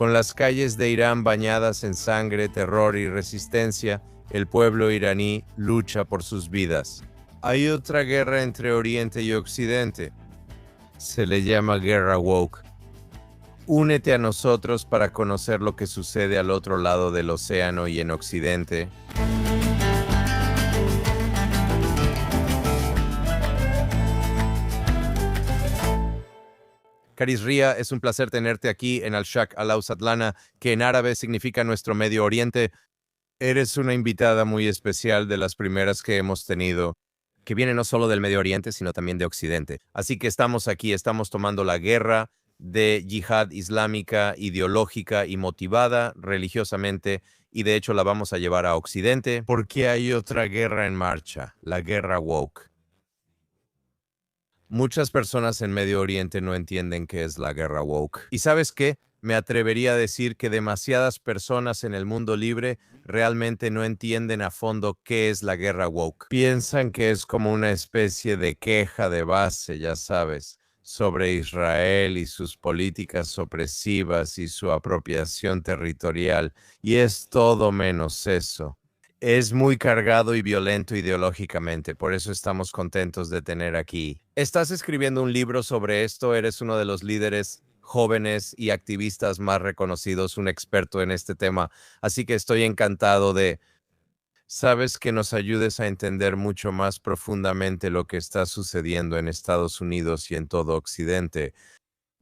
Con las calles de Irán bañadas en sangre, terror y resistencia, el pueblo iraní lucha por sus vidas. Hay otra guerra entre Oriente y Occidente. Se le llama Guerra Woke. Únete a nosotros para conocer lo que sucede al otro lado del océano y en Occidente. Caris Ria, es un placer tenerte aquí en Al-Shaq Al-Ausatlana, que en árabe significa nuestro Medio Oriente. Eres una invitada muy especial, de las primeras que hemos tenido, que viene no solo del Medio Oriente, sino también de Occidente. Así que estamos aquí, estamos tomando la guerra de yihad islámica, ideológica y motivada religiosamente, y de hecho la vamos a llevar a Occidente, porque hay otra guerra en marcha, la guerra woke. Muchas personas en Medio Oriente no entienden qué es la guerra woke. ¿Y sabes qué? Me atrevería a decir que demasiadas personas en el mundo libre realmente no entienden a fondo qué es la guerra woke. Piensan que es como una especie de queja de base, ya sabes, sobre Israel y sus políticas opresivas y su apropiación territorial. Y es todo menos eso. Es muy cargado y violento ideológicamente, por eso estamos contentos de tener aquí. Estás escribiendo un libro sobre esto, eres uno de los líderes jóvenes y activistas más reconocidos, un experto en este tema, así que estoy encantado de, sabes, que nos ayudes a entender mucho más profundamente lo que está sucediendo en Estados Unidos y en todo Occidente.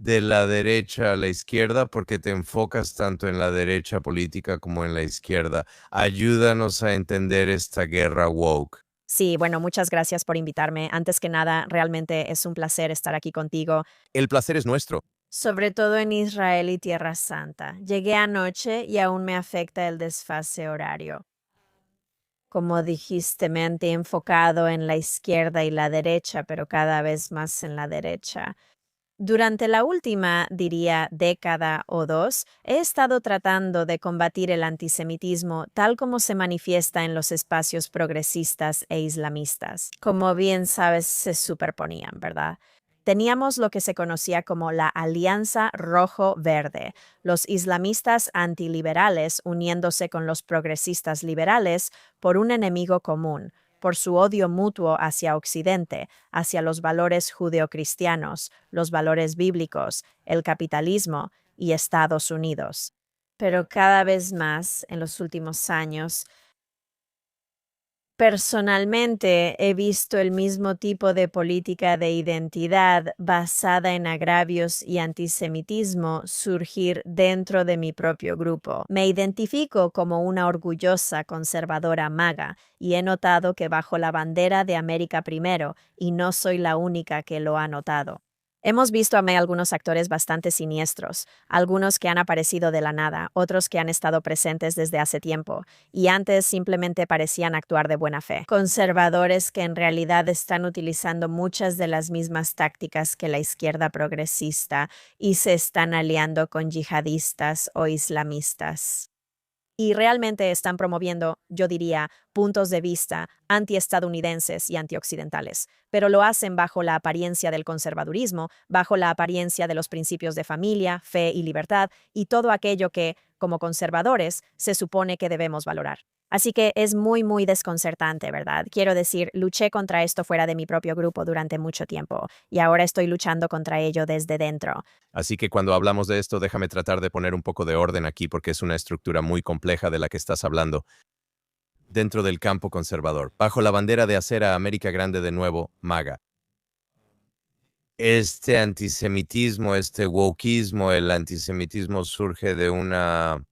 De la derecha a la izquierda, porque te enfocas tanto en la derecha política como en la izquierda. Ayúdanos a entender esta guerra woke. Sí, bueno, muchas gracias por invitarme. Antes que nada, realmente es un placer estar aquí contigo, El placer es nuestro. sobre todo en Israel y Tierra Santa. Llegué anoche y aún me afecta el desfase horario. Como dijiste, mente enfocado en la izquierda y la derecha, pero cada vez más en la derecha. Durante la última, diría, década o dos, he estado tratando de combatir el antisemitismo tal como se manifiesta en los espacios progresistas e islamistas. Como bien sabes, se superponían, ¿verdad? Teníamos lo que se conocía como la Alianza Rojo-Verde, los islamistas antiliberales uniéndose con los progresistas liberales por un enemigo común, por su odio mutuo hacia Occidente, hacia los valores judeocristianos, los valores bíblicos, el capitalismo y Estados Unidos. Pero cada vez más, en los últimos años, personalmente he visto el mismo tipo de política de identidad basada en agravios y antisemitismo surgir dentro de mi propio grupo. Me identifico como una orgullosa conservadora maga y he notado que bajo la bandera de América Primero, y no soy la única que lo ha notado. Hemos visto algunos actores bastante siniestros, algunos que han aparecido de la nada, otros que han estado presentes desde hace tiempo, y antes simplemente parecían actuar de buena fe. Conservadores que en realidad están utilizando muchas de las mismas tácticas que la izquierda progresista y se están aliando con yihadistas o islamistas. Y realmente están promoviendo, yo diría, puntos de vista antiestadounidenses y antioccidentales, pero lo hacen bajo la apariencia del conservadurismo, bajo la apariencia de los principios de familia, fe y libertad, y todo aquello que, como conservadores, se supone que debemos valorar. Así que es muy desconcertante, ¿verdad? Quiero decir, luché contra esto fuera de mi propio grupo durante mucho tiempo, y ahora estoy luchando contra ello desde dentro. Así que cuando hablamos de esto, déjame tratar de poner un poco de orden aquí, porque es una estructura muy compleja de la que estás hablando. Dentro del campo conservador, bajo la bandera de hacer a América grande de nuevo, MAGA. Este antisemitismo, este wokeismo, el antisemitismo surge de una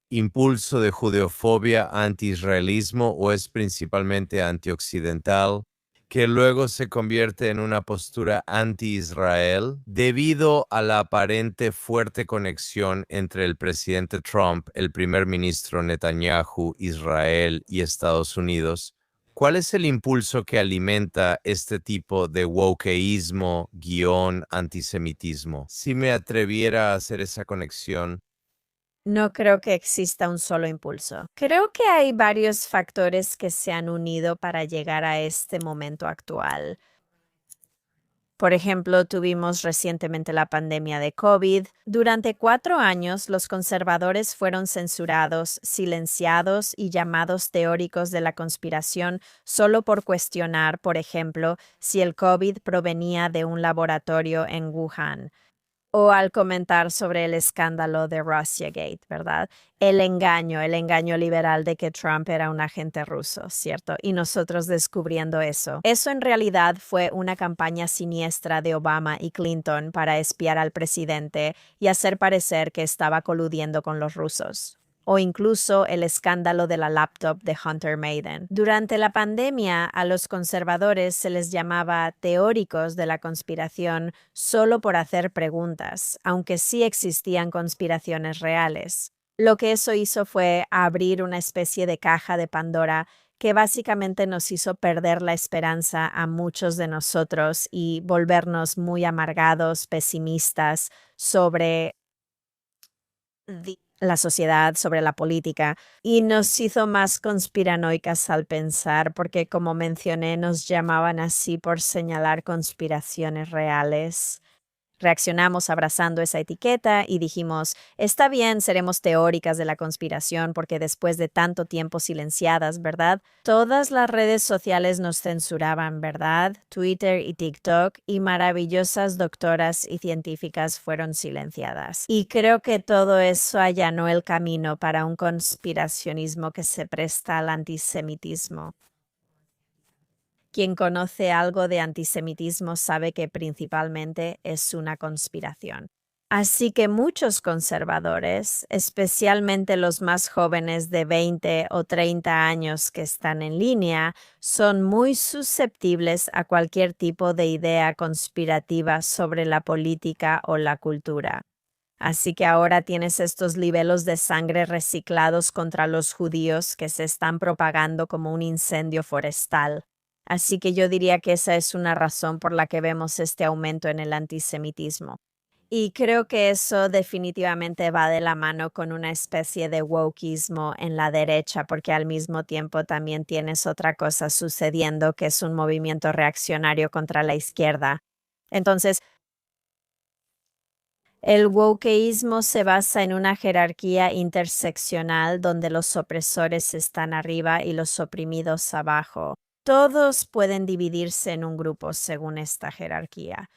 impulso de judeofobia, anti-israelismo, o es principalmente antioccidental, que luego se convierte en una postura anti-Israel debido a la aparente fuerte conexión entre el presidente Trump, el primer ministro Netanyahu, Israel y Estados Unidos. ¿Cuál es el impulso que alimenta este tipo de wokeísmo guión antisemitismo? Si me atreviera a hacer esa conexión. No creo que exista un solo impulso. Creo que hay varios factores que se han unido para llegar a este momento actual. Por ejemplo, tuvimos recientemente la pandemia de COVID. Durante 4 años, los conservadores fueron censurados, silenciados y llamados teóricos de la conspiración solo por cuestionar, por ejemplo, si el COVID provenía de un laboratorio en Wuhan. O al comentar sobre el escándalo de Russiagate, ¿verdad? El engaño liberal de que Trump era un agente ruso, ¿cierto? Y nosotros descubriendo eso. Eso en realidad fue una campaña siniestra de Obama y Clinton para espiar al presidente y hacer parecer que estaba coludiendo con los rusos. O incluso el escándalo de la laptop de Hunter Biden. Durante la pandemia, a los conservadores se les llamaba teóricos de la conspiración solo por hacer preguntas, aunque sí existían conspiraciones reales. Lo que eso hizo fue abrir una especie de caja de Pandora que básicamente nos hizo perder la esperanza a muchos de nosotros y volvernos muy amargados, pesimistas sobre la sociedad, sobre la política, y nos hizo más conspiranoicas al pensar, porque como mencioné, nos llamaban así por señalar conspiraciones reales. Reaccionamos abrazando esa etiqueta y dijimos, está bien, seremos teóricas de la conspiración porque después de tanto tiempo silenciadas, ¿verdad? Todas las redes sociales nos censuraban, ¿verdad? Twitter y TikTok y maravillosas doctoras y científicas fueron silenciadas. Y creo que todo eso allanó el camino para un conspiracionismo que se presta al antisemitismo. Quien conoce algo de antisemitismo sabe que principalmente es una conspiración. Así que muchos conservadores, especialmente los más jóvenes de 20 o 30 años que están en línea, son muy susceptibles a cualquier tipo de idea conspirativa sobre la política o la cultura. Así que ahora tienes estos libelos de sangre reciclados contra los judíos que se están propagando como un incendio forestal. Así que yo diría que esa es una razón por la que vemos este aumento en el antisemitismo. Y creo que eso definitivamente va de la mano con una especie de wokeismo en la derecha, porque al mismo tiempo también tienes otra cosa sucediendo que es un movimiento reaccionario contra la izquierda. Entonces, el wokeísmo se basa en una jerarquía interseccional donde los opresores están arriba y los oprimidos abajo. Todos pueden dividirse en un grupo según esta jerarquía.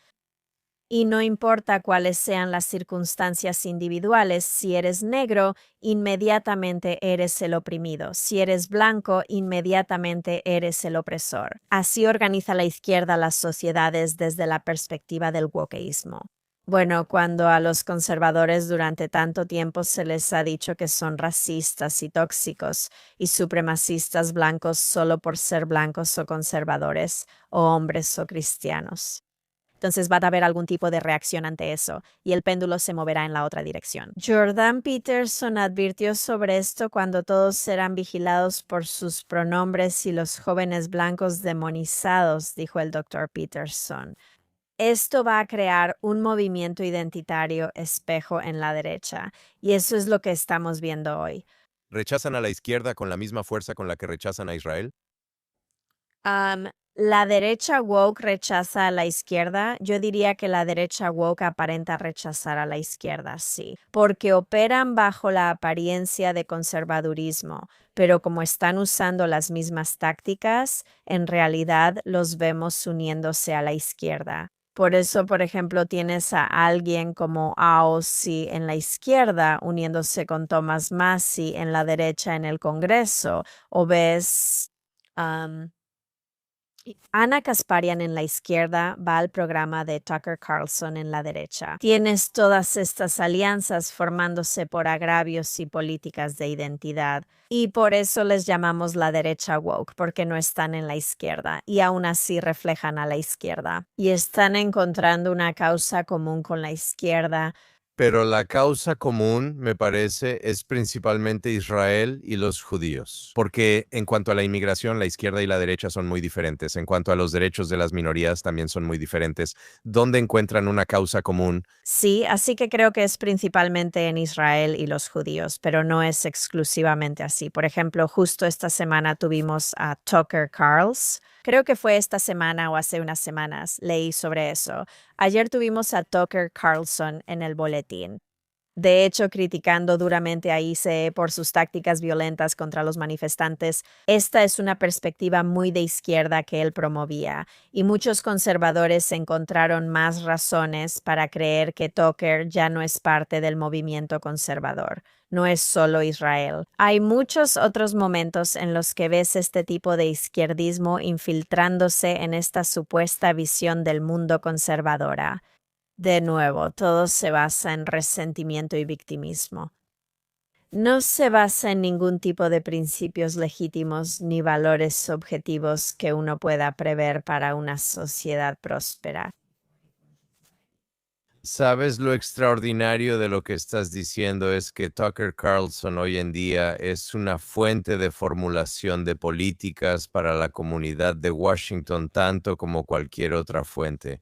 Y no importa cuáles sean las circunstancias individuales, si eres negro, inmediatamente eres el oprimido. Si eres blanco, inmediatamente eres el opresor. Así organiza la izquierda las sociedades desde la perspectiva del wokeísmo. Bueno, cuando a los conservadores durante tanto tiempo se les ha dicho que son racistas y tóxicos y supremacistas blancos solo por ser blancos o conservadores, o hombres o cristianos. Entonces va a haber algún tipo de reacción ante eso y el péndulo se moverá en la otra dirección. Jordan Peterson advirtió sobre esto cuando todos serán vigilados por sus pronombres y los jóvenes blancos demonizados, dijo el Dr. Peterson. Esto va a crear un movimiento identitario espejo en la derecha, y eso es lo que estamos viendo hoy. ¿Rechazan a la izquierda con la misma fuerza con la que rechazan a Israel? La derecha woke rechaza a la izquierda. Yo diría que la derecha woke aparenta rechazar a la izquierda, sí, porque operan bajo la apariencia de conservadurismo, pero como están usando las mismas tácticas, en realidad los vemos uniéndose a la izquierda. Por eso, por ejemplo, tienes a alguien como AOC en la izquierda uniéndose con Thomas Massie en la derecha en el Congreso, o ves Ana Kasparian en la izquierda va al programa de Tucker Carlson en la derecha. Tienes todas estas alianzas formándose por agravios y políticas de identidad. Y por eso les llamamos la derecha woke, porque no están en la izquierda y aún así reflejan a la izquierda. Y están encontrando una causa común con la izquierda. Pero la causa común, me parece, es principalmente Israel y los judíos. Porque en cuanto a la inmigración, la izquierda y la derecha son muy diferentes. En cuanto a los derechos de las minorías, también son muy diferentes. ¿Dónde encuentran una causa común? Sí, así que creo que es principalmente en Israel y los judíos, pero no es exclusivamente así. Por ejemplo, justo esta semana tuvimos a Tucker Carlson, Creo que fue esta semana o hace unas semanas, leí sobre eso. Ayer tuvimos a Tucker Carlson en el boletín. De hecho, criticando duramente a ICE por sus tácticas violentas contra los manifestantes, esta es una perspectiva muy de izquierda que él promovía, y muchos conservadores encontraron más razones para creer que Tucker ya no es parte del movimiento conservador. No es solo Israel. Hay muchos otros momentos en los que ves este tipo de izquierdismo infiltrándose en esta supuesta visión del mundo conservadora. De nuevo, todo se basa en resentimiento y victimismo. No se basa en ningún tipo de principios legítimos ni valores objetivos que uno pueda prever para una sociedad próspera. ¿Sabes lo extraordinario de lo que estás diciendo? Es que Tucker Carlson hoy en día es una fuente de formulación de políticas para la comunidad de Washington tanto como cualquier otra fuente.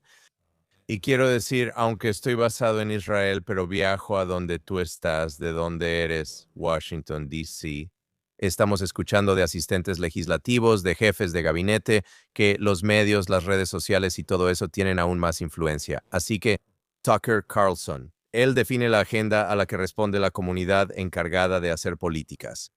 Y quiero decir, aunque estoy basado en Israel, pero viajo a donde tú estás, de donde eres, Washington, D.C. Estamos escuchando de asistentes legislativos, de jefes de gabinete, que los medios, las redes sociales y todo eso tienen aún más influencia. Así que Tucker Carlson, él define la agenda a la que responde la comunidad encargada de hacer políticas.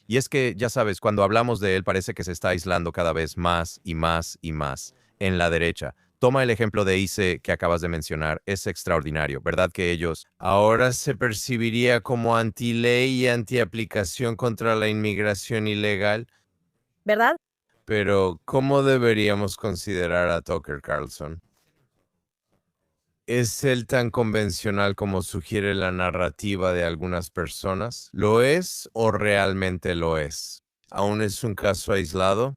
Y es que, ya sabes, cuando hablamos de él parece que se está aislando cada vez más y más y más en la derecha. Toma el ejemplo de ICE que acabas de mencionar, es extraordinario, ¿verdad? Que ellos ahora se percibiría como antiley y antiaplicación contra la inmigración ilegal, ¿Verdad? pero ¿cómo deberíamos considerar a Tucker Carlson? ¿Es él tan convencional como sugiere la narrativa de algunas personas? ¿Lo es o realmente lo es? ¿Aún es un caso aislado?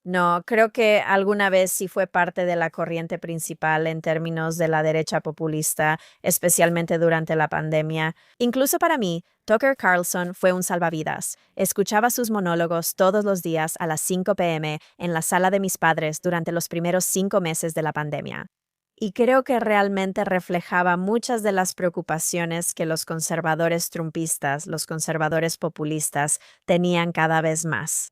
No, creo que alguna vez sí fue parte de la corriente principal en términos de la derecha populista, especialmente durante la pandemia. Incluso para mí, Tucker Carlson fue un salvavidas. Escuchaba sus monólogos todos los días a las 5 p.m. en la sala de mis padres durante los primeros 5 meses de la pandemia. Y creo que realmente reflejaba muchas de las preocupaciones que los conservadores trumpistas, los conservadores populistas, tenían cada vez más.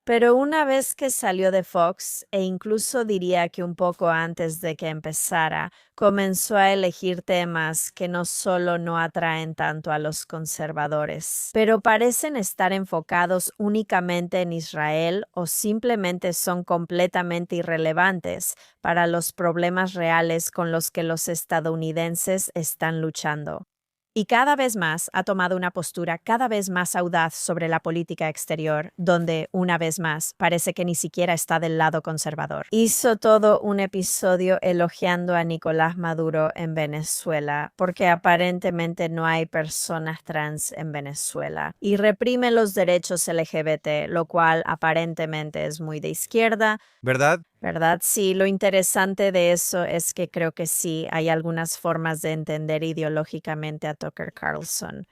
Pero una vez que salió de Fox, e incluso diría que un poco antes de que empezara, comenzó a elegir temas que no solo no atraen tanto a los conservadores, pero parecen estar enfocados únicamente en Israel o simplemente son completamente irrelevantes para los problemas reales con los que los estadounidenses están luchando. Y cada vez más ha tomado una postura cada vez más audaz sobre la política exterior, donde, una vez más, parece que ni siquiera está del lado conservador. Hizo todo un episodio elogiando a Nicolás Maduro en Venezuela, porque aparentemente no hay personas trans en Venezuela, y reprime los derechos LGBT, lo cual aparentemente es muy de izquierda, ¿Verdad? ¿verdad? Sí, lo interesante de eso es que creo que sí, hay algunas formas de entender ideológicamente a Tucker Carlson.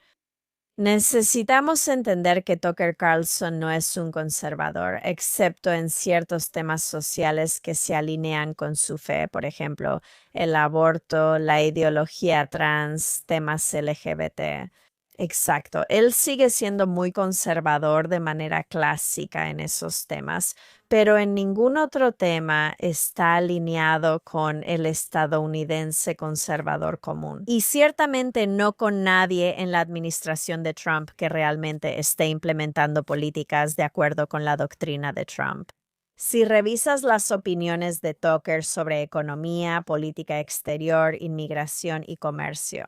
Necesitamos entender que Tucker Carlson no es un conservador, excepto en ciertos temas sociales que se alinean con su fe, por ejemplo, el aborto, la ideología trans, temas LGBT. Exacto, él sigue siendo muy conservador de manera clásica en esos temas, pero en ningún otro tema está alineado con el estadounidense conservador común. Y ciertamente no con nadie en la administración de Trump que realmente esté implementando políticas de acuerdo con la doctrina de Trump. Si revisas las opiniones de Tucker sobre economía, política exterior, inmigración y comercio,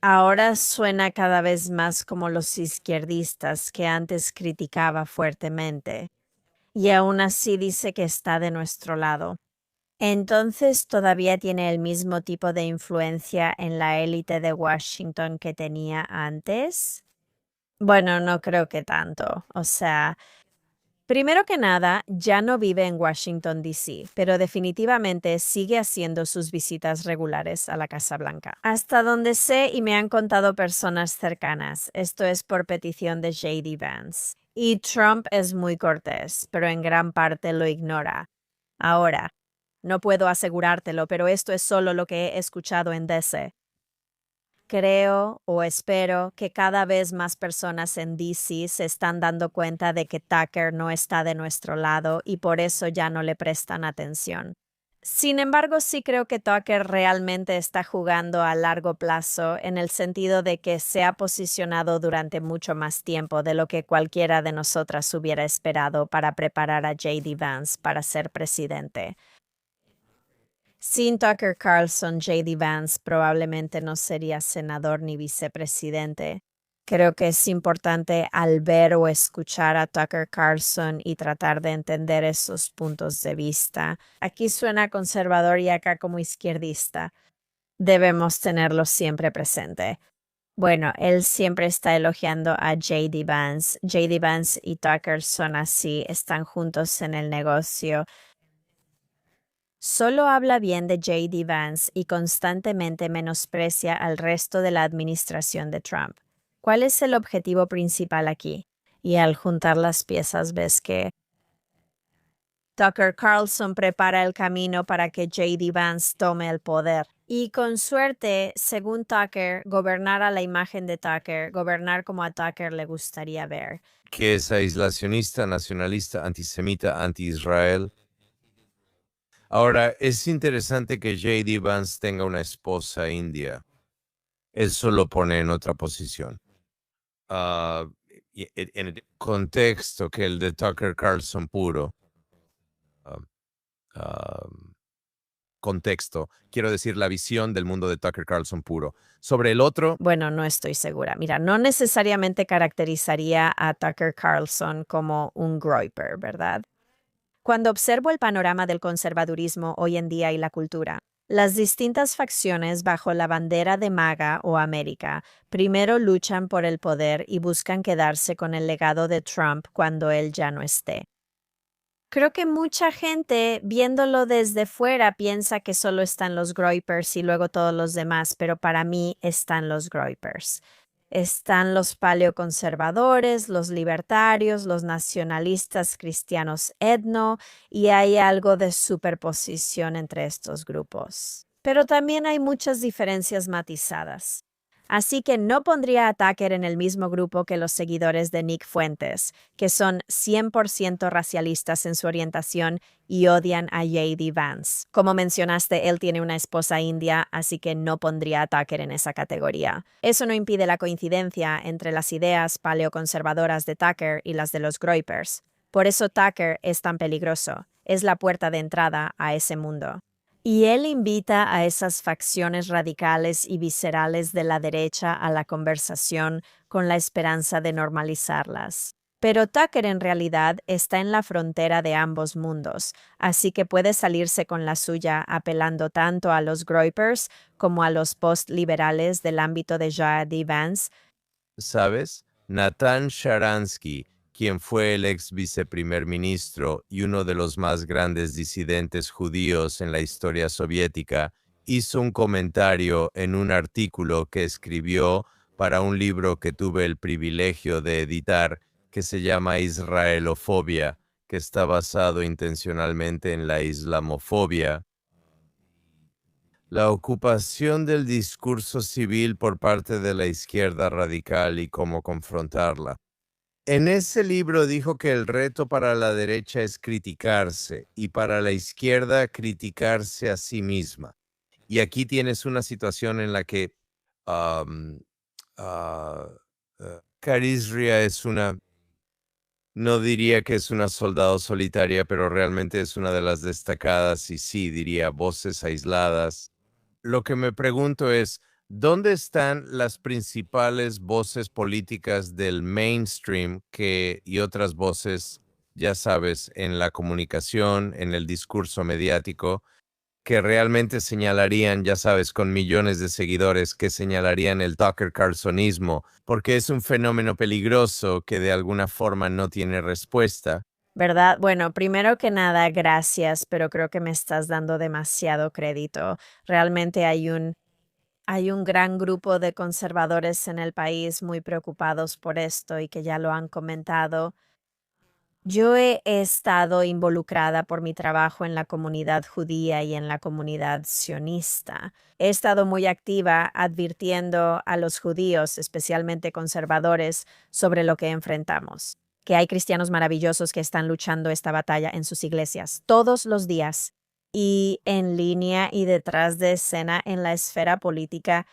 ahora suena cada vez más como los izquierdistas que antes criticaba fuertemente, y aún así dice que está de nuestro lado. Entonces, ¿todavía tiene el mismo tipo de influencia en la élite de Washington que tenía antes? Bueno, no creo que tanto. O sea, primero que nada, ya no vive en Washington, D.C., pero definitivamente sigue haciendo sus visitas regulares a la Casa Blanca. Hasta donde sé y me han contado personas cercanas, esto es por petición de J.D. Vance. Y Trump es muy cortés, pero en gran parte lo ignora. Ahora, no puedo asegurártelo, pero esto es solo lo que he escuchado en DC. Creo o espero que cada vez más personas en DC se están dando cuenta de que Tucker no está de nuestro lado y por eso ya no le prestan atención. Sin embargo, sí creo que Tucker realmente está jugando a largo plazo en el sentido de que se ha posicionado durante mucho más tiempo de lo que cualquiera de nosotras hubiera esperado para preparar a J.D. Vance para ser presidente. Sin Tucker Carlson, J.D. Vance probablemente no sería senador ni vicepresidente. Creo que es importante al ver o escuchar a Tucker Carlson y tratar de entender esos puntos de vista. Aquí suena conservador y acá como izquierdista. Debemos tenerlo siempre presente. Bueno, él siempre está elogiando a J.D. Vance. J.D. Vance y Tucker son así, están juntos en el negocio. Solo habla bien de J.D. Vance y constantemente menosprecia al resto de la administración de Trump. ¿Cuál es el objetivo principal aquí? Y al juntar las piezas ves que Tucker Carlson prepara el camino para que J.D. Vance tome el poder. Y con suerte, según Tucker, gobernar a la imagen de Tucker, gobernar como a Tucker le gustaría ver. Que es aislacionista, nacionalista, antisemita, anti-Israel. Ahora, es interesante que J.D. Vance tenga una esposa india. Eso lo pone en otra posición. Ah, en el contexto que el de Tucker Carlson puro. ah, ah, Contexto, quiero decir la visión del mundo de Tucker Carlson puro. Sobre el otro, Bueno, no estoy segura. Mira, no necesariamente caracterizaría a Tucker Carlson como un groyper, ¿verdad? Cuando observo el panorama del conservadurismo hoy en día y la cultura, las distintas facciones bajo la bandera de MAGA o América primero luchan por el poder y buscan quedarse con el legado de Trump cuando él ya no esté. Creo que mucha gente, viéndolo desde fuera, piensa que solo están los groypers y luego todos los demás, pero para mí están los groypers. Están los paleoconservadores, los libertarios, los nacionalistas cristianos etno, y hay algo de superposición entre estos grupos. Pero también hay muchas diferencias matizadas. Así que no pondría a Tucker en el mismo grupo que los seguidores de Nick Fuentes, que son 100% racialistas en su orientación y odian a J.D. Vance. Como mencionaste, él tiene una esposa india, así que no pondría a Tucker en esa categoría. Eso no impide la coincidencia entre las ideas paleoconservadoras de Tucker y las de los groypers. Por eso Tucker es tan peligroso. Es la puerta de entrada a ese mundo. Y él invita a esas facciones radicales y viscerales de la derecha a la conversación con la esperanza de normalizarlas. Pero Tucker en realidad está en la frontera de ambos mundos, así que puede salirse con la suya apelando tanto a los groypers como a los post-liberales del ámbito de J.D. Vance. ¿sabes? Nathan Sharansky, quien fue el ex viceprimer ministro y uno de los más grandes disidentes judíos en la historia soviética, hizo un comentario en un artículo que escribió para un libro que tuve el privilegio de editar, que se llama Israelofobia, que está basado intencionalmente en la islamofobia. La ocupación del discurso civil por parte de la izquierda radical y cómo confrontarla. En ese libro dijo que el reto para la derecha es criticarse y para la izquierda criticarse a sí misma. Y aquí tienes una situación en la que um, ah, Carisria es una, no diría que es una soldado solitaria, pero realmente es una de las destacadas y sí, diría, voces aisladas. Lo que me pregunto es, ¿dónde están las principales voces políticas del mainstream y otras voces, ya sabes, en la comunicación, en el discurso mediático, que realmente señalarían, ya sabes, con millones de seguidores, que señalarían el Tucker Carlsonismo, porque es un fenómeno peligroso que de alguna forma no tiene respuesta? ¿Verdad? Bueno, primero que nada, gracias, pero creo que me estás dando demasiado crédito. Realmente hay un gran grupo de conservadores en el país muy preocupados por esto y que ya lo han comentado. Yo he estado involucrada por mi trabajo en la comunidad judía y en la comunidad sionista. He estado muy activa advirtiendo a los judíos, especialmente conservadores, sobre lo que enfrentamos. Que hay cristianos maravillosos que están luchando esta batalla en sus iglesias todos los días y en línea y detrás de escena en la esfera política.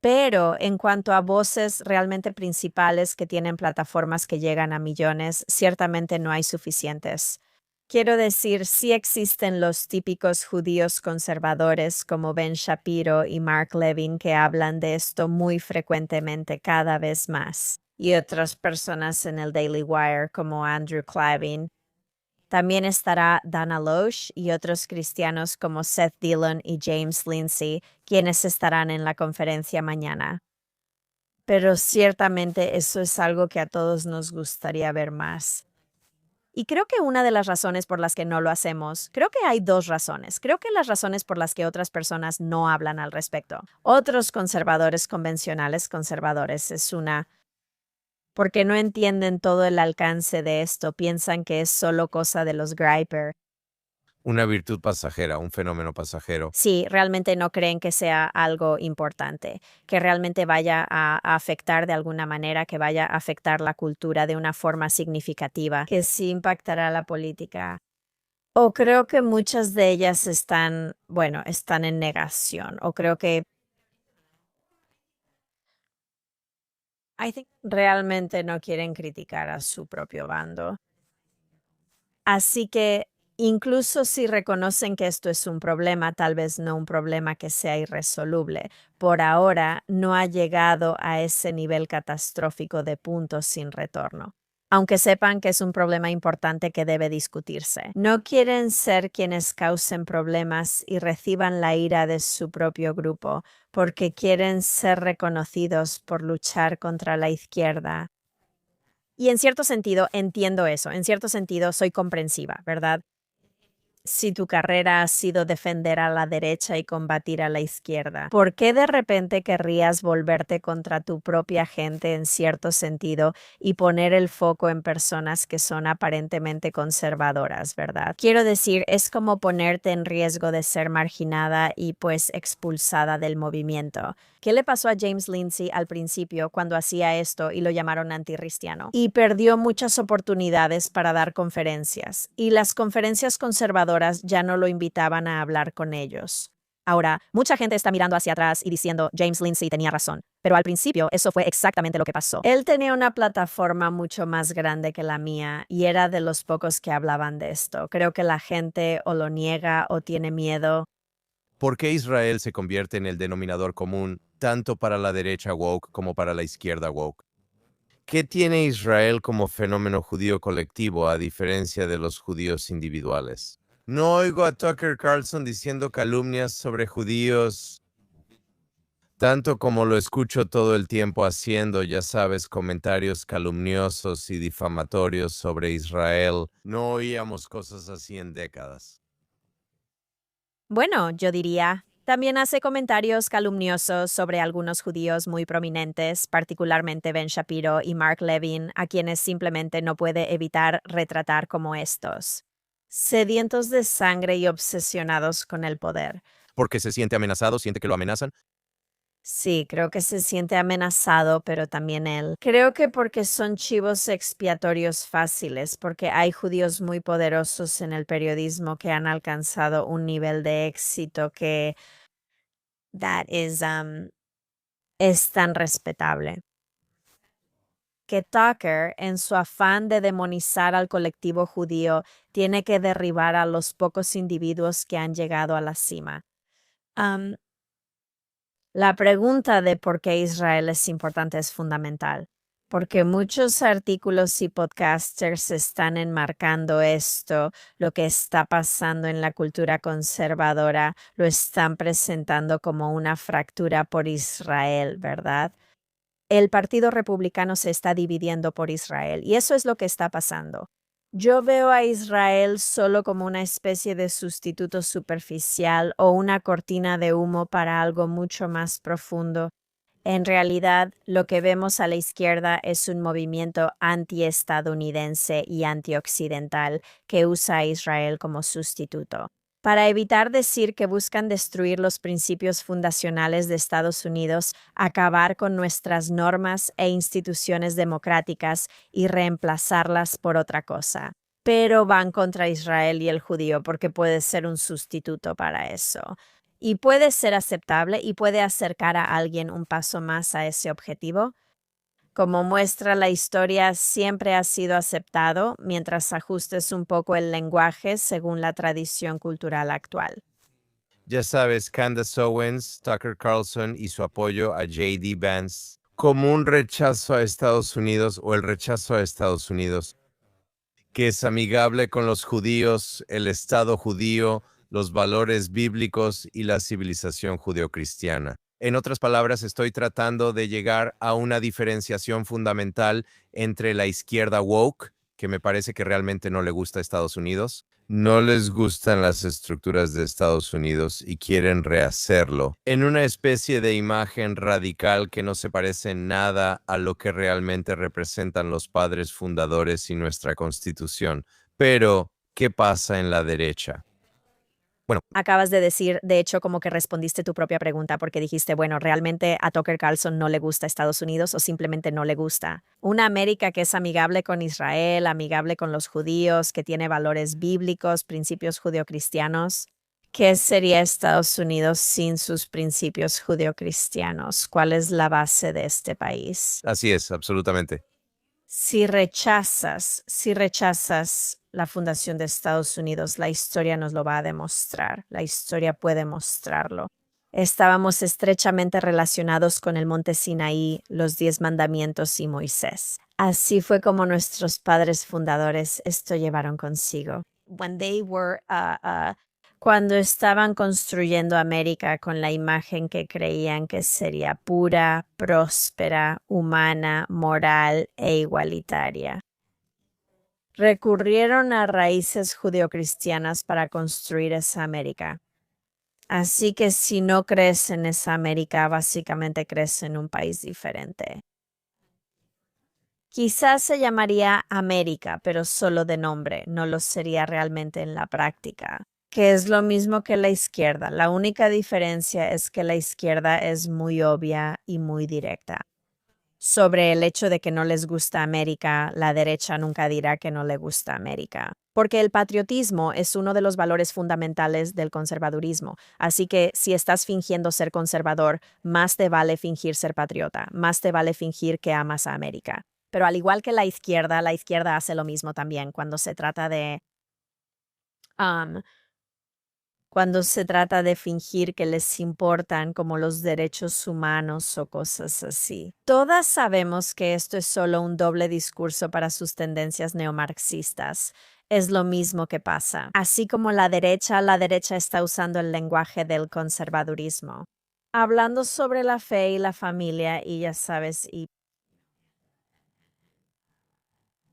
Pero en cuanto a voces realmente principales que tienen plataformas que llegan a millones, ciertamente no hay suficientes. Quiero decir, sí existen los típicos judíos conservadores como Ben Shapiro y Mark Levin que hablan de esto muy frecuentemente cada vez más. Y otras personas en el Daily Wire como Andrew Clavin. También estará Dana Loesch y otros cristianos como Seth Dillon y James Lindsay, quienes estarán en la conferencia mañana. Pero ciertamente eso es algo que a todos nos gustaría ver más. Y creo que una de las razones por las que no lo hacemos, creo que hay dos razones. Creo que las razones por las que otras personas no hablan al respecto. Otros conservadores convencionales conservadores es una porque no entienden todo el alcance de esto, piensan que es solo cosa de los Griper. Una virtud pasajera, un fenómeno pasajero. Sí, realmente no creen que sea algo importante, que realmente vaya a afectar de alguna manera, que vaya a afectar la cultura de una forma significativa, que sí impactará la política. O creo que muchas de ellas están, bueno, están en negación, o creo que realmente no quieren criticar a su propio bando. Así que incluso si reconocen que esto es un problema, tal vez no un problema que sea irresoluble, por ahora no ha llegado a ese nivel catastrófico de puntos sin retorno. Aunque sepan que es un problema importante que debe discutirse. No quieren ser quienes causen problemas y reciban la ira de su propio grupo, porque quieren ser reconocidos por luchar contra la izquierda. Y en cierto sentido entiendo eso, en cierto sentido soy comprensiva, ¿verdad? Si tu carrera ha sido defender a la derecha y combatir a la izquierda, ¿por qué de repente querrías volverte contra tu propia gente en cierto sentido y poner el foco en personas que son aparentemente conservadoras, verdad? Quiero decir, es como ponerte en riesgo de ser marginada y pues expulsada del movimiento. ¿Qué le pasó a James Lindsay al principio cuando hacía esto y lo llamaron anticristiano? Y perdió muchas oportunidades para dar conferencias, y las conferencias conservadoras ya no lo invitaban a hablar con ellos. Ahora, mucha gente está mirando hacia atrás y diciendo, James Lindsay tenía razón, pero al principio eso fue exactamente lo que pasó. Él tenía una plataforma mucho más grande que la mía y era de los pocos que hablaban de esto. Creo que la gente o lo niega o tiene miedo. ¿Por qué Israel se convierte en el denominador común tanto para la derecha woke como para la izquierda woke? ¿Qué tiene Israel como fenómeno judío colectivo a diferencia de los judíos individuales? No oigo a Tucker Carlson diciendo calumnias sobre judíos, tanto como lo escucho todo el tiempo haciendo, ya sabes, comentarios calumniosos y difamatorios sobre Israel. No oíamos cosas así en décadas. Bueno, yo diría, también hace comentarios calumniosos sobre algunos judíos muy prominentes, particularmente Ben Shapiro y Mark Levin, a quienes simplemente no puede evitar retratar como estos, sedientos de sangre y obsesionados con el poder. Porque se siente amenazado, siente que lo amenazan. Sí, creo que se siente amenazado, pero también él. Creo que porque son chivos expiatorios fáciles, porque hay judíos muy poderosos en el periodismo que han alcanzado un nivel de éxito que es tan respetable. Que Tucker, en su afán de demonizar al colectivo judío, tiene que derribar a los pocos individuos que han llegado a la cima. La pregunta de por qué Israel es importante es fundamental, porque muchos artículos y podcasters están enmarcando esto, lo que está pasando en la cultura conservadora, lo están presentando como una fractura por Israel, ¿verdad? El Partido Republicano se está dividiendo por Israel y eso es lo que está pasando. Yo veo a Israel solo como una especie de sustituto superficial o una cortina de humo para algo mucho más profundo. En realidad, lo que vemos a la izquierda es un movimiento antiestadounidense y antioccidental que usa a Israel como sustituto. Para evitar decir que buscan destruir los principios fundacionales de Estados Unidos, acabar con nuestras normas e instituciones democráticas y reemplazarlas por otra cosa. Pero van contra Israel y el judío porque puede ser un sustituto para eso. Y puede ser aceptable y puede acercar a alguien un paso más a ese objetivo. Como muestra la historia, siempre ha sido aceptado mientras ajustes un poco el lenguaje según la tradición cultural actual. Ya sabes, Candace Owens, Tucker Carlson y su apoyo a J.D. Vance como un rechazo a Estados Unidos o el rechazo a Estados Unidos, que es amigable con los judíos, el Estado judío, los valores bíblicos y la civilización judeocristiana. En otras palabras, estoy tratando de llegar a una diferenciación fundamental entre la izquierda woke, que me parece que realmente no le gusta a Estados Unidos, no les gustan las estructuras de Estados Unidos y quieren rehacerlo en una especie de imagen radical que no se parece en nada a lo que realmente representan los padres fundadores y nuestra Constitución. Pero, ¿qué pasa en la derecha? Bueno, Acabas de decir, de hecho, como que respondiste tu propia pregunta porque dijiste, bueno, ¿realmente a Tucker Carlson no le gusta Estados Unidos o simplemente no le gusta? Una América que es amigable con Israel, amigable con los judíos, que tiene valores bíblicos, principios judeocristianos. ¿Qué sería Estados Unidos sin sus principios judeocristianos? ¿Cuál es la base de este país? así es, absolutamente. Si rechazas la fundación de Estados Unidos, la historia nos lo va a demostrar. La historia puede mostrarlo. Estábamos estrechamente relacionados con el monte Sinaí, los 10 mandamientos y Moisés. Así fue como nuestros padres fundadores esto llevaron consigo. Cuando estaban construyendo América con la imagen que creían que sería pura, próspera, humana, moral e igualitaria. Recurrieron a raíces judeocristianas para construir esa América. Así que si no crees en esa América, básicamente crees en un país diferente. Quizás se llamaría América, pero solo de nombre, no lo sería realmente en la práctica, que es lo mismo que la izquierda. La única diferencia es que la izquierda es muy obvia y muy directa. Sobre el hecho de que no les gusta América, la derecha nunca dirá que no le gusta América, porque el patriotismo es uno de los valores fundamentales del conservadurismo. Así que si estás fingiendo ser conservador, más te vale fingir ser patriota, más te vale fingir que amas a América. Pero al igual que la izquierda hace lo mismo también um, cuando se trata de fingir que les importan como los derechos humanos o cosas así. Todas sabemos que esto es solo un doble discurso para sus tendencias neomarxistas. Es lo mismo que pasa. Así como la derecha está usando el lenguaje del conservadurismo, hablando sobre la fe y la familia y ya sabes, y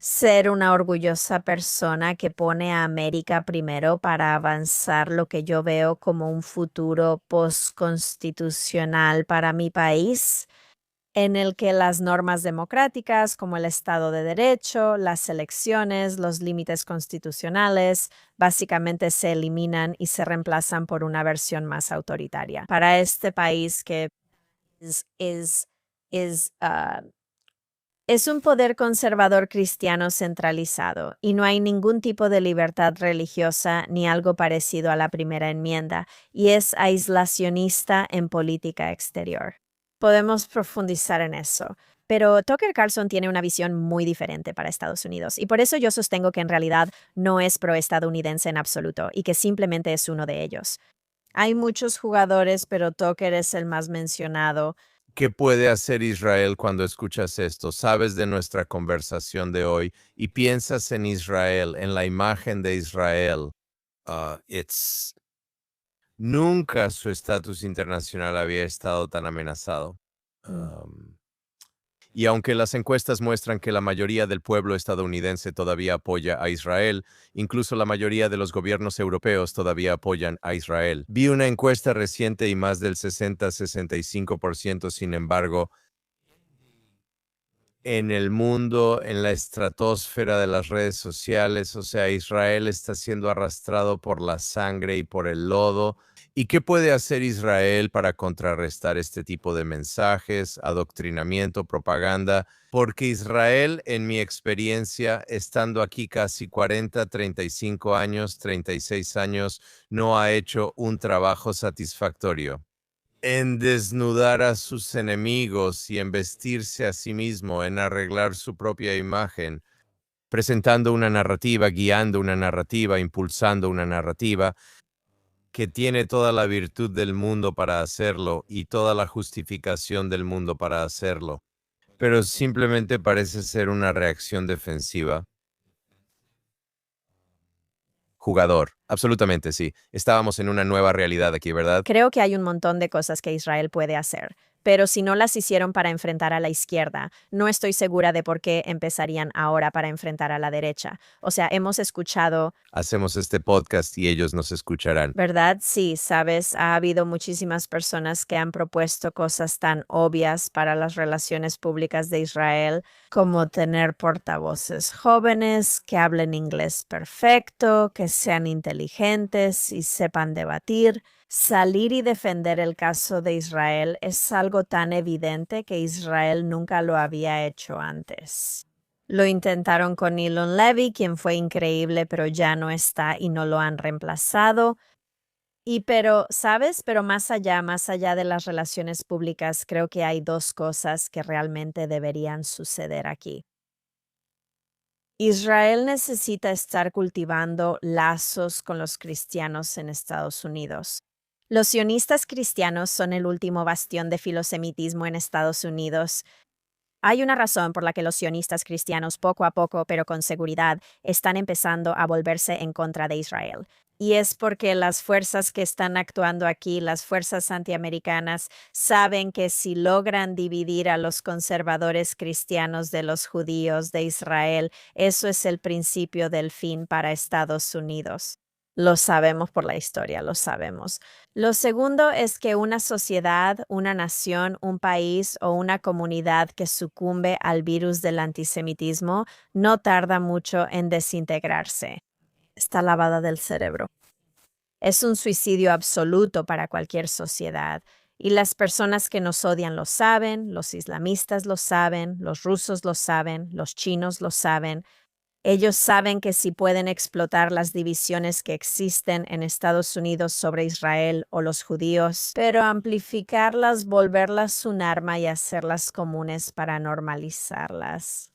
ser una orgullosa persona que pone a América primero para avanzar lo que yo veo como un futuro postconstitucional para mi país, en el que las normas democráticas como el Estado de Derecho, las elecciones, los límites constitucionales, básicamente se eliminan y se reemplazan por una versión más autoritaria. Para este país que es, es, es un poder conservador cristiano centralizado y no hay ningún tipo de libertad religiosa ni algo parecido a la primera enmienda y es aislacionista en política exterior. Podemos profundizar en eso, pero Tucker Carlson tiene una visión muy diferente para Estados Unidos y por eso yo sostengo que en realidad no es proestadounidense en absoluto y que simplemente es uno de ellos. Hay muchos jugadores, pero Tucker es el más mencionado. ¿Qué puede hacer Israel cuando escuchas esto? Sabes de nuestra conversación de hoy y piensas en Israel, en la imagen de Israel. It's Nunca su estatus internacional había estado tan amenazado. Mm. Um, Y aunque las encuestas muestran que la mayoría del pueblo estadounidense todavía apoya a Israel, incluso la mayoría de los gobiernos europeos todavía apoyan a Israel. Vi una encuesta reciente y más del 60-65%, sin embargo, en el mundo, en la estratosfera de las redes sociales, o sea, Israel está siendo arrastrado por la sangre y por el lodo. ¿Y qué puede hacer Israel para contrarrestar este tipo de mensajes, adoctrinamiento, propaganda? Porque Israel, en mi experiencia, estando aquí casi 40, 35 años, 36 años, no ha hecho un trabajo satisfactorio en desnudar a sus enemigos y en vestirse a sí mismo, en arreglar su propia imagen, presentando una narrativa, guiando una narrativa, impulsando una narrativa que tiene toda la virtud del mundo para hacerlo y toda la justificación del mundo para hacerlo, pero simplemente parece ser una reacción defensiva. Jugador, absolutamente sí. Estábamos en una nueva realidad aquí, ¿verdad? Creo que hay un montón de cosas que Israel puede hacer, pero si no las hicieron para enfrentar a la izquierda, no estoy segura de por qué empezarían ahora para enfrentar a la derecha. O sea, hemos escuchado, Hacemos este podcast y ellos nos escucharán. ¿verdad? Sí, sabes, ha habido muchísimas personas que han propuesto cosas tan obvias para las relaciones públicas de Israel, como tener portavoces jóvenes que hablen inglés perfecto, que sean inteligentes y sepan debatir. Salir y defender el caso de Israel es algo tan evidente que Israel nunca lo había hecho antes. Lo intentaron con Elon Levy, quien fue increíble, pero ya no está y no lo han reemplazado. ¿Sabes? Pero más allá de las relaciones públicas, creo que hay dos cosas que realmente deberían suceder aquí. Israel necesita estar cultivando lazos con los cristianos en Estados Unidos. Los sionistas cristianos son el último bastión de filosemitismo en Estados Unidos. Hay una razón por la que los sionistas cristianos poco a poco, pero con seguridad, están empezando a volverse en contra de Israel. Y es porque las fuerzas que están actuando aquí, las fuerzas antiamericanas, saben que si logran dividir a los conservadores cristianos de los judíos de Israel, eso es el principio del fin para Estados Unidos. Lo sabemos por la historia, lo sabemos. Lo segundo es que una sociedad, una nación, un país o una comunidad que sucumbe al virus del antisemitismo no tarda mucho en desintegrarse. Está lavada del cerebro. Es un suicidio absoluto para cualquier sociedad. Y las personas que nos odian lo saben, los islamistas lo saben, los rusos lo saben, los chinos lo saben. Ellos saben que si pueden explotar las divisiones que existen en Estados Unidos sobre Israel o los judíos, pero amplificarlas, volverlas un arma y hacerlas comunes para normalizarlas.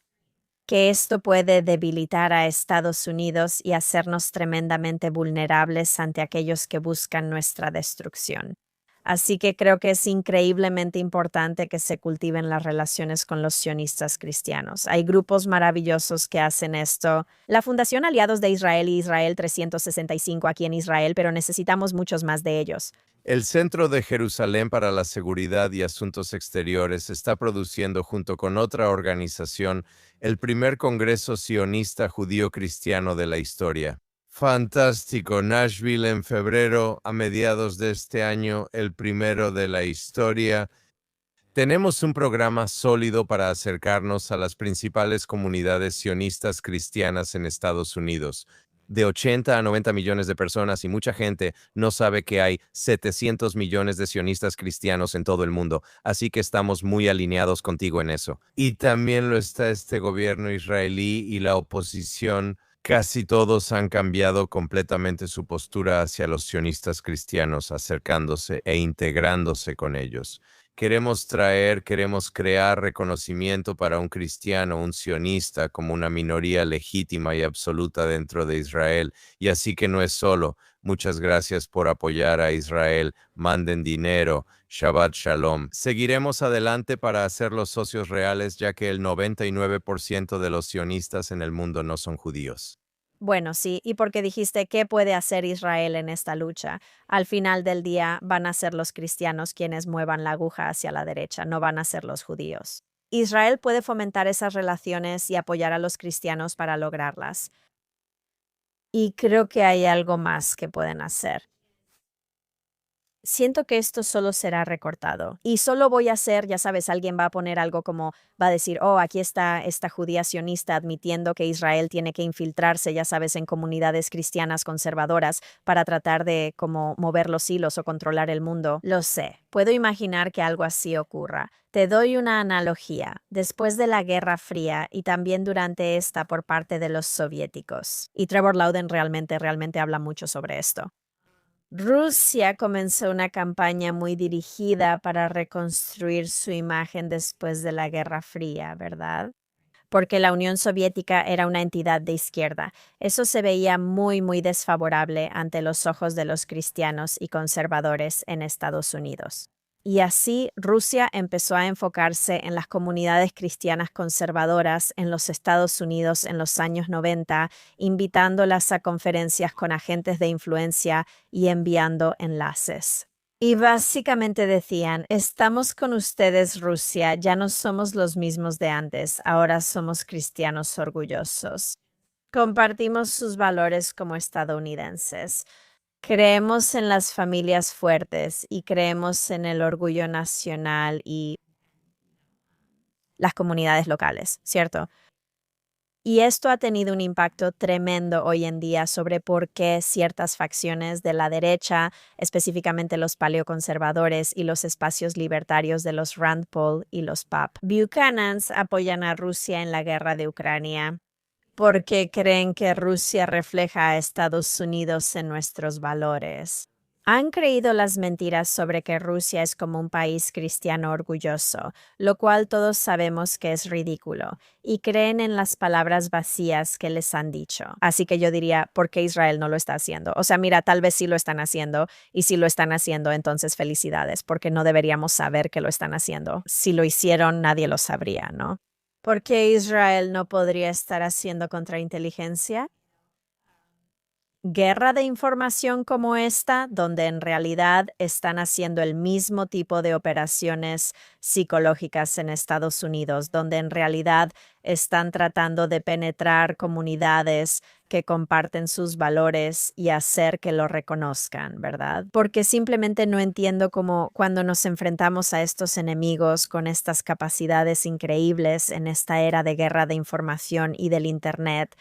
Que esto puede debilitar a Estados Unidos y hacernos tremendamente vulnerables ante aquellos que buscan nuestra destrucción. Así que creo que es increíblemente importante que se cultiven las relaciones con los sionistas cristianos. Hay grupos maravillosos que hacen esto. La Fundación Aliados de Israel y Israel 365 aquí en Israel, pero necesitamos muchos más de ellos. El Centro de Jerusalén para la Seguridad y Asuntos Exteriores está produciendo, junto con otra organización, el primer Congreso Sionista Judío Cristiano de la historia. Fantástico, Nashville en febrero, a mediados de este año, el primero de la historia. Tenemos un programa sólido para acercarnos a las principales comunidades sionistas cristianas en Estados Unidos. De 80 a 90 millones de personas y mucha gente no sabe que hay 700 millones de sionistas cristianos en todo el mundo, así que estamos muy alineados contigo en eso. Y también lo está este gobierno israelí y la oposición. Casi todos han cambiado completamente su postura hacia los sionistas cristianos, acercándose e integrándose con ellos. Queremos crear reconocimiento para un cristiano, un sionista, como una minoría legítima y absoluta dentro de Israel. Y así que no es solo. Muchas gracias por apoyar a Israel. Manden dinero. Shabbat Shalom. Seguiremos adelante para hacerlos socios reales, ya que el 99% de los sionistas en el mundo no son judíos. Bueno, sí, y porque dijiste qué puede hacer Israel en esta lucha. Al final del día van a ser los cristianos quienes muevan la aguja hacia la derecha, no van a ser los judíos. Israel puede fomentar esas relaciones y apoyar a los cristianos para lograrlas. Y creo que hay algo más que pueden hacer. Siento que esto solo será recortado y solo voy a hacer, ya sabes, alguien va a poner algo como, va a decir, oh, aquí está esta judía sionista admitiendo que Israel tiene que infiltrarse, ya sabes, en comunidades cristianas conservadoras para tratar de como mover los hilos o controlar el mundo. Lo sé, puedo imaginar que algo así ocurra. Te doy una analogía. Después de la Guerra Fría y también durante esta por parte de los soviéticos. Y Trevor Loudon realmente habla mucho sobre esto. Rusia comenzó una campaña muy dirigida para reconstruir su imagen después de la Guerra Fría, ¿verdad? Porque la Unión Soviética era una entidad de izquierda. Eso se veía muy desfavorable ante los ojos de los cristianos y conservadores en Estados Unidos. Y así Rusia empezó a enfocarse en las comunidades cristianas conservadoras en los Estados Unidos en los años 90, invitándolas a conferencias con agentes de influencia y enviando enlaces. Y básicamente decían, estamos con ustedes, Rusia, ya no somos los mismos de antes, ahora somos cristianos orgullosos. Compartimos sus valores como estadounidenses. Creemos en las familias fuertes y creemos en el orgullo nacional y las comunidades locales, ¿cierto? Y esto ha tenido un impacto tremendo hoy en día sobre por qué ciertas facciones de la derecha, específicamente los paleoconservadores y los espacios libertarios de los Rand Paul y los PAP Buchanans, apoyan a Rusia en la guerra de Ucrania porque creen que Rusia refleja a Estados Unidos en nuestros valores. Han creído las mentiras sobre que Rusia es como un país cristiano orgulloso, lo cual todos sabemos que es ridículo, y creen en las palabras vacías que les han dicho. Así que yo diría, ¿por qué Israel no lo está haciendo? O sea, mira, tal vez sí lo están haciendo, y si lo están haciendo, entonces felicidades, porque no deberíamos saber que lo están haciendo. Si lo hicieron, nadie lo sabría, ¿no? ¿Por qué Israel no podría estar haciendo contrainteligencia? Guerra de información como esta, donde en realidad están haciendo el mismo tipo de operaciones psicológicas en Estados Unidos, donde en realidad están tratando de penetrar comunidades que comparten sus valores y hacer que lo reconozcan, ¿verdad? Porque simplemente no entiendo cómo cuando nos enfrentamos a estos enemigos con estas capacidades increíbles en esta era de guerra de información y del Internet,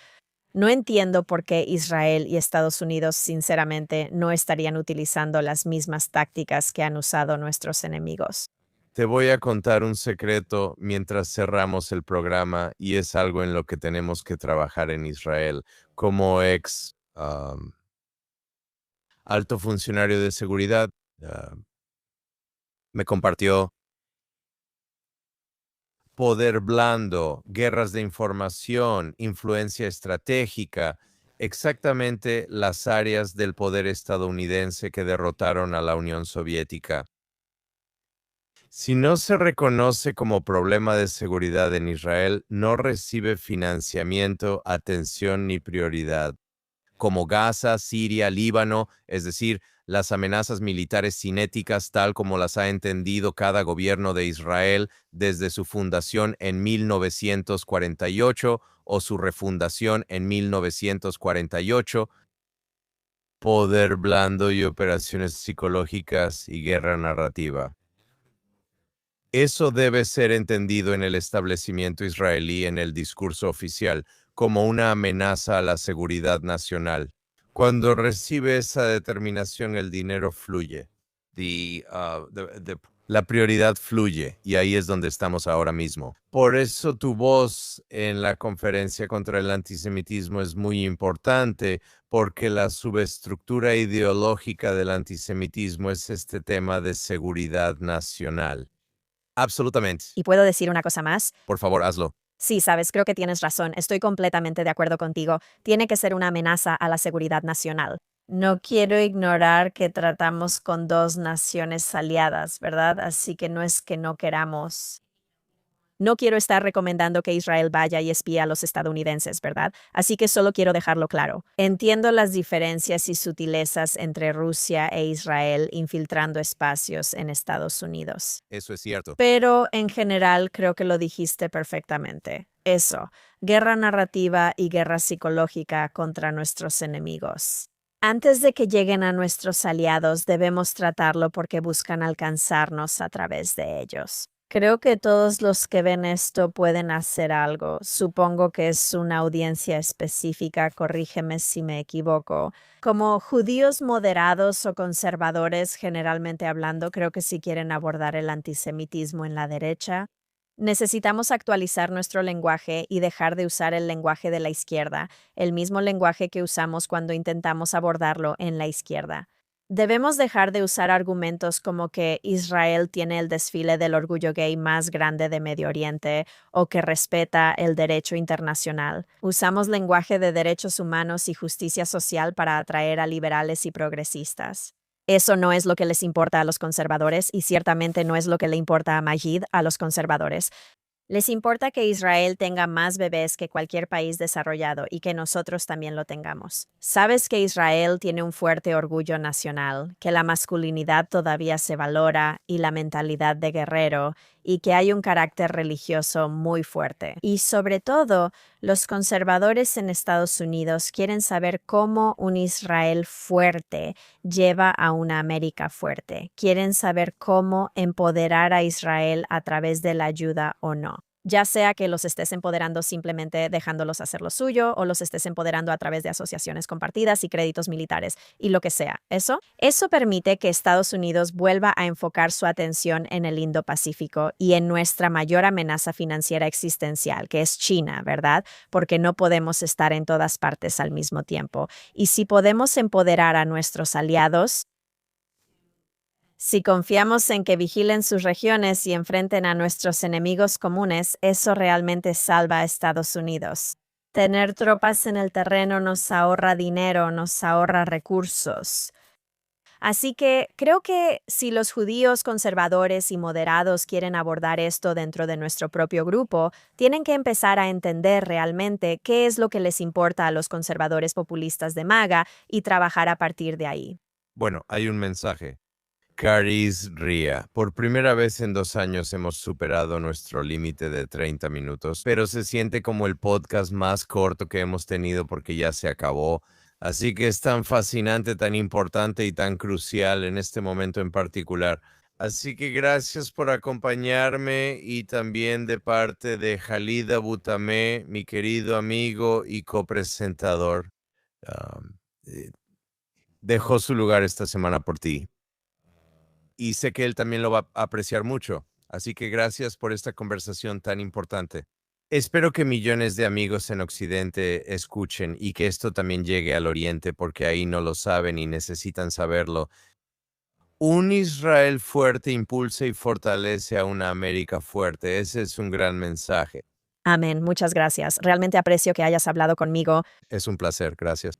no entiendo por qué Israel y Estados Unidos, sinceramente, no estarían utilizando las mismas tácticas que han usado nuestros enemigos. Te voy a contar un secreto mientras cerramos el programa y es algo en lo que tenemos que trabajar en Israel. Como ex alto funcionario de seguridad, me compartió poder blando, guerras de información, influencia estratégica, exactamente las áreas del poder estadounidense que derrotaron a la Unión Soviética. Si no se reconoce como problema de seguridad en Israel, no recibe financiamiento, atención ni prioridad. Como Gaza, Siria, Líbano, es decir, las amenazas militares cinéticas tal como las ha entendido cada gobierno de Israel desde su fundación en 1948 o su refundación en 1948, poder blando y operaciones psicológicas y guerra narrativa. Eso debe ser entendido en el establecimiento israelí en el discurso oficial como una amenaza a la seguridad nacional. Cuando recibe esa determinación, el dinero fluye. La prioridad fluye y ahí es donde estamos ahora mismo. Por eso tu voz en la conferencia contra el antisemitismo es muy importante, porque la subestructura ideológica del antisemitismo es este tema de seguridad nacional. Absolutamente. ¿Y puedo decir una cosa más? Por favor, hazlo. Sí, sabes, creo que tienes razón. Estoy completamente de acuerdo contigo. Tiene que ser una amenaza a la seguridad nacional. No quiero ignorar que tratamos con dos naciones aliadas, ¿verdad? Así que no es que no queramos. No quiero estar recomendando que Israel vaya y espíe a los estadounidenses, ¿verdad? Así que solo quiero dejarlo claro. Entiendo las diferencias y sutilezas entre Rusia e Israel infiltrando espacios en Estados Unidos. Eso es cierto. Pero en general creo que lo dijiste perfectamente. Eso, guerra narrativa y guerra psicológica contra nuestros enemigos. Antes de que lleguen a nuestros aliados, debemos tratarlo porque buscan alcanzarnos a través de ellos. Creo que todos los que ven esto pueden hacer algo. Supongo que es una audiencia específica, corrígeme si me equivoco. Como judíos moderados o conservadores, generalmente hablando, creo que si quieren abordar el antisemitismo en la derecha, necesitamos actualizar nuestro lenguaje y dejar de usar el lenguaje de la izquierda, el mismo lenguaje que usamos cuando intentamos abordarlo en la izquierda. Debemos dejar de usar argumentos como que Israel tiene el desfile del orgullo gay más grande de Medio Oriente o que respeta el derecho internacional. Usamos lenguaje de derechos humanos y justicia social para atraer a liberales y progresistas. Eso no es lo que les importa a los conservadores y ciertamente no es lo que le importa a Majid a los conservadores. Les importa que Israel tenga más bebés que cualquier país desarrollado y que nosotros también lo tengamos. Sabes que Israel tiene un fuerte orgullo nacional, que la masculinidad todavía se valora y la mentalidad de guerrero, y que hay un carácter religioso muy fuerte. Y sobre todo, los conservadores en Estados Unidos quieren saber cómo un Israel fuerte lleva a una América fuerte. Quieren saber cómo empoderar a Israel a través de la ayuda o no. Ya sea que los estés empoderando simplemente dejándolos hacer lo suyo o los estés empoderando a través de asociaciones compartidas y créditos militares y lo que sea. Eso permite que Estados Unidos vuelva a enfocar su atención en el Indo-Pacífico y en nuestra mayor amenaza financiera existencial, que es China, ¿verdad? Porque no podemos estar en todas partes al mismo tiempo. Y si podemos empoderar a nuestros aliados, si confiamos en que vigilen sus regiones y enfrenten a nuestros enemigos comunes, eso realmente salva a Estados Unidos. Tener tropas en el terreno nos ahorra dinero, nos ahorra recursos. Así que creo que si los judíos conservadores y moderados quieren abordar esto dentro de nuestro propio grupo, tienen que empezar a entender realmente qué es lo que les importa a los conservadores populistas de MAGA y trabajar a partir de ahí. Bueno, hay un mensaje. Caris Ria. Por primera vez en 2 años hemos superado nuestro límite de 30 minutos, pero se siente como el podcast más corto que hemos tenido porque ya se acabó. Así que es tan fascinante, tan importante y tan crucial en este momento en particular. Así que gracias por acompañarme y también de parte de Jalida Butamé, mi querido amigo y copresentador. Um, eh, Dejó su lugar esta semana por ti y sé que él también lo va a apreciar mucho. Así que gracias por esta conversación tan importante. Espero que millones de amigos en Occidente escuchen y que esto también llegue al Oriente porque ahí no lo saben y necesitan saberlo. Un Israel fuerte impulsa y fortalece a una América fuerte. Ese es un gran mensaje. Amén, muchas gracias. Realmente aprecio que hayas hablado conmigo. Es un placer. Gracias.